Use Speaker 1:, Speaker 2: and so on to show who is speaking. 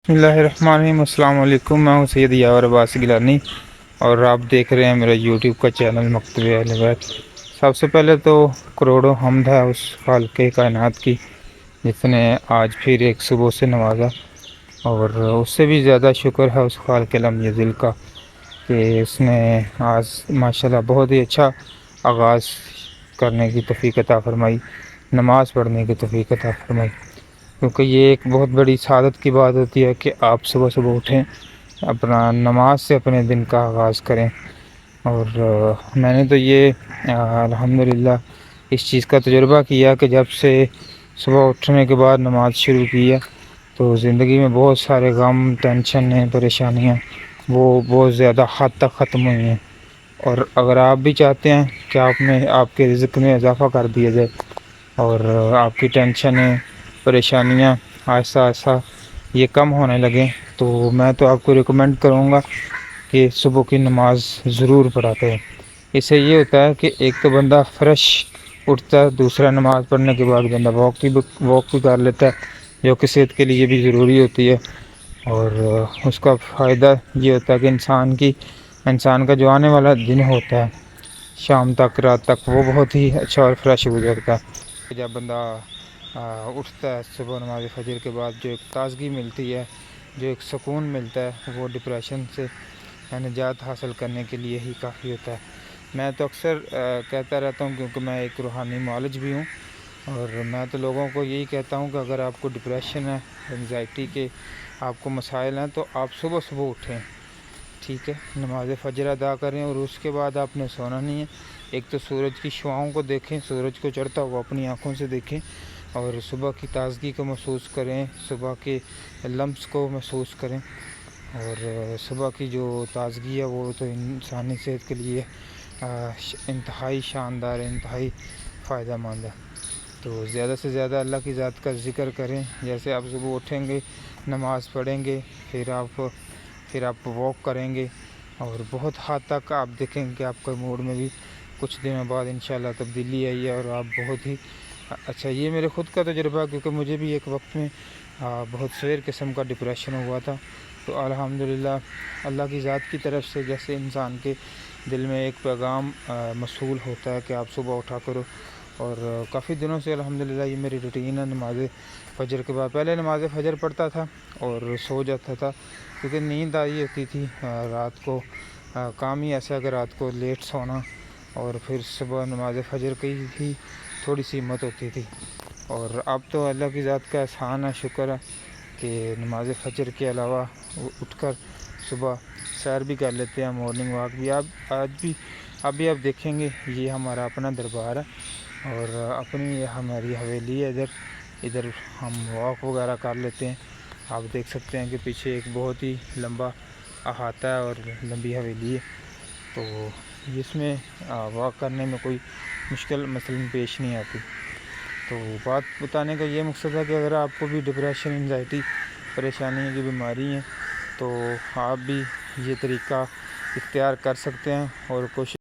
Speaker 1: بسم اللہ الرحمن الرحیم، السلام علیکم۔ میں ہوں سید یاور عباس گیلانی اور آپ دیکھ رہے ہیں میرا یوٹیوب کا چینل مکتب اہل بیت۔ سب سے پہلے تو کروڑوں حمد ہے اس خالق کائنات کی جس نے آج پھر ایک صبح سے نوازا، اور اس سے بھی زیادہ شکر ہے اس خالق لم یزل کا کہ اس نے آج ماشاءاللہ بہت ہی اچھا آغاز کرنے کی توفیق عطا فرمائی، نماز پڑھنے کی توفیق عطا فرمائی، کیونکہ یہ ایک بہت بڑی سعادت کی بات ہوتی ہے کہ آپ صبح صبح اٹھیں، اپنا نماز سے اپنے دن کا آغاز کریں۔ اور میں نے تو یہ الحمدللہ اس چیز کا تجربہ کیا کہ جب سے صبح اٹھنے کے بعد نماز شروع کی ہے تو زندگی میں بہت سارے غم، ٹینشن، پریشانیاں وہ بہت زیادہ حد تک ختم ہوئی ہیں۔ اور اگر آپ بھی چاہتے ہیں کہ آپ کے رزق میں اضافہ کر دیا جائے اور آپ کی ٹینشنیں، پریشانیاں آہستہ آہستہ یہ کم ہونے لگیں، تو میں تو آپ کو ریکمینڈ کروں گا کہ صبح کی نماز ضرور پڑھا کریں۔ اس سے یہ ہوتا ہے کہ ایک تو بندہ فریش اٹھتا ہے، دوسرا نماز پڑھنے کے بعد بندہ واک بھی کر لیتا ہے، جو کہ صحت کے لیے بھی ضروری ہوتی ہے۔ اور اس کا فائدہ یہ ہوتا ہے کہ انسان کا جو آنے والا دن ہوتا ہے شام تک، رات تک، وہ بہت ہی اچھا اور فریش گزرتا ہے۔ جب بندہ اٹھتا ہے صبح نماز فجر کے بعد، جو ایک تازگی ملتی ہے، جو ایک سکون ملتا ہے، وہ ڈپریشن سے نجات حاصل کرنے کے لیے ہی کافی ہوتا ہے۔ میں تو اکثر کہتا رہتا ہوں، کیونکہ میں ایک روحانی معالج بھی ہوں، اور میں تو لوگوں کو یہی کہتا ہوں کہ اگر آپ کو ڈپریشن ہے، انگزائٹی کے آپ کو مسائل ہیں، تو آپ صبح صبح اٹھیں، ٹھیک ہے، نماز فجر ادا کریں، اور اس کے بعد آپ نے سونا نہیں ہے۔ ایک تو سورج کی شعاؤں کو دیکھیں، سورج کو چڑھتا ہوا اپنی آنکھوں سے دیکھیں، اور صبح کی تازگی کو محسوس کریں، صبح کے لمس کو محسوس کریں۔ اور صبح کی جو تازگی ہے وہ تو انسانی صحت کے لیے انتہائی شاندار، انتہائی فائدہ مند ہے۔ تو زیادہ سے زیادہ اللہ کی ذات کا ذکر کریں۔ جیسے آپ صبح اٹھیں گے، نماز پڑھیں گے، پھر آپ واک کریں گے، اور بہت حد تک آپ دیکھیں گے کہ آپ کے موڈ میں بھی کچھ دنوں بعد انشاءاللہ تبدیلی آئی ہے، اور آپ بہت ہی اچھا۔ یہ میرے خود کا تجربہ ہے، کیونکہ مجھے بھی ایک وقت میں بہت سویر قسم کا ڈپریشن ہوا تھا، تو الحمدللہ اللہ کی ذات کی طرف سے جیسے انسان کے دل میں ایک پیغام موصول ہوتا ہے کہ آپ صبح اٹھا کرو، اور کافی دنوں سے الحمدللہ یہ میری روٹین ہے۔ نماز فجر کے بعد پہلے نماز فجر پڑھتا تھا اور سو جاتا تھا، کیونکہ نیند آئی ہوتی تھی رات کو، کام ہی ایسا کہ رات کو لیٹ سونا، اور پھر صبح نماز فجر کی ہی تھوڑی سی ہمت ہوتی تھی۔ اور اب تو اللہ کی ذات کا احسان ہے، شکر ہے کہ نماز فجر کے علاوہ اٹھ کر صبح سیر بھی کر لیتے ہیں، مارننگ واک بھی۔ ابھی آپ دیکھیں گے یہ ہمارا اپنا دربار ہے، اور اپنی ہماری حویلی ہے، ادھر ہم واک وغیرہ کر لیتے ہیں۔ آپ دیکھ سکتے ہیں کہ پیچھے ایک بہت ہی لمبا احاطہ ہے اور لمبی حویلی ہے، تو جس میں واک کرنے میں کوئی مشکل مثلاً پیش نہیں آتی۔ تو بات بتانے کا یہ مقصد ہے کہ اگر آپ کو بھی ڈپریشن، انگزائٹی، پریشانی کی بیماری ہیں، تو آپ بھی یہ طریقہ اختیار کر سکتے ہیں، اور کوشش